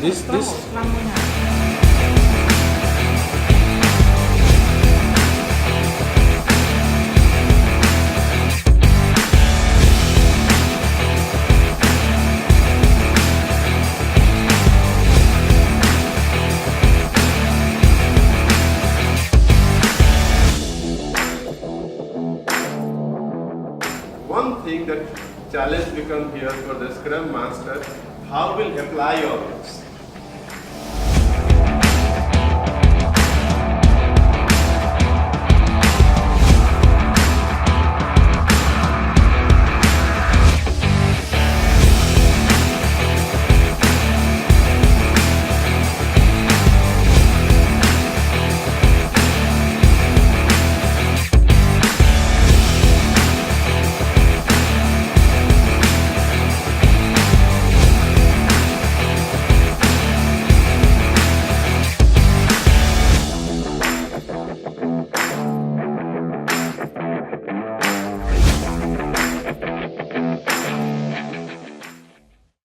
This Scrum muna. One thing that challenge become here for the Scrum Master, how will apply all this?